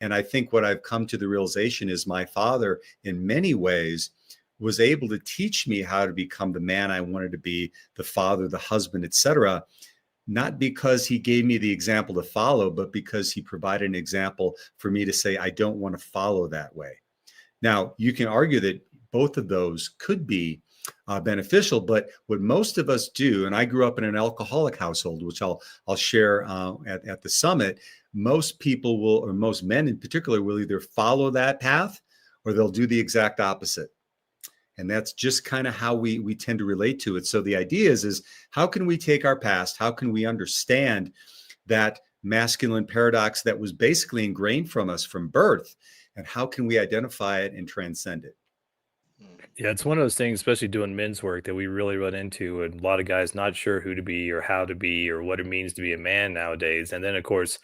And I think what I've come to the realization is my father, in many ways, was able to teach me how to become the man I wanted to be, the father, the husband, etc. Not because he gave me the example to follow, but because he provided an example for me to say, I don't want to follow that way. Now, you can argue that both of those could be beneficial, but what most of us do, and I grew up in an alcoholic household, which I'll share at the summit. Most people will, or most men in particular, will either follow that path or they'll do the exact opposite. And that's just kind of how we tend to relate to it. So the idea is how can we take our past? How can we understand that masculine paradox that was basically ingrained from us from birth? And how can we identify it and transcend it? Yeah, it's one of those things, especially doing men's work, that we really run into, and a lot of guys not sure who to be or how to be or what it means to be a man nowadays. And then, of course,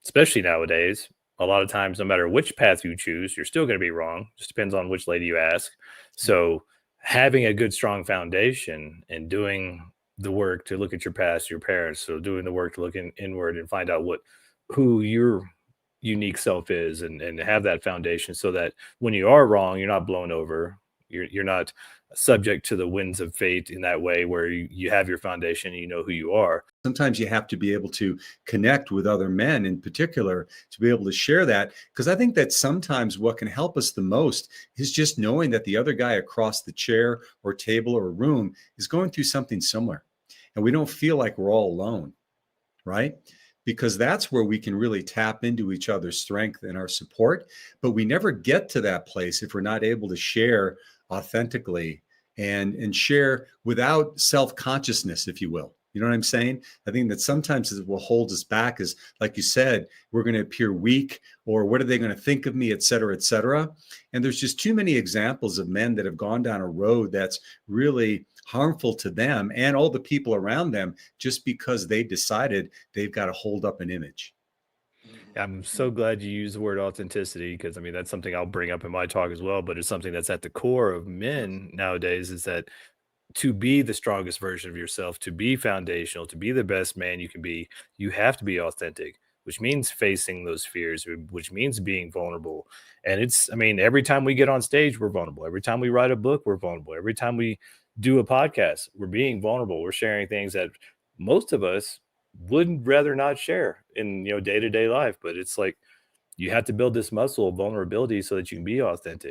especially nowadays, a lot of times, no matter which path you choose, you're still going to be wrong. Just depends on which lady you ask. So, having a good, strong foundation and doing the work to look at your past, your parents, so doing the work to look inward and find out who your unique self is, and have that foundation so that when you are wrong, you're not blown over, you're not subject to the winds of fate in that way, where you have your foundation and you know who you are. Sometimes you have to be able to connect with other men in particular to be able to share that. Because I think that sometimes what can help us the most is just knowing that the other guy across the chair or table or room is going through something similar. And we don't feel like we're all alone, right? Because that's where we can really tap into each other's strength and our support. But we never get to that place if we're not able to share authentically and share without self-consciousness, if you will. You know what I'm saying? I think that sometimes it will hold us back is, like you said, we're going to appear weak, or what are they going to think of me, et cetera, et cetera. And there's just too many examples of men that have gone down a road that's really harmful to them and all the people around them just because they decided they've got to hold up an image. I'm so glad you use the word authenticity, because I mean that's something I'll bring up in my talk as well, but it's something that's at the core of men nowadays, is that to be the strongest version of yourself, to be foundational, to be the best man you can be, you have to be authentic, which means facing those fears, which means being vulnerable. And I mean, every time we get on stage, we're vulnerable. Every time we write a book, we're vulnerable. Every time we do a podcast, we're being vulnerable. We're sharing things that most of us would rather not share in, day-to-day life. But it's like you have to build this muscle of vulnerability so that you can be authentic.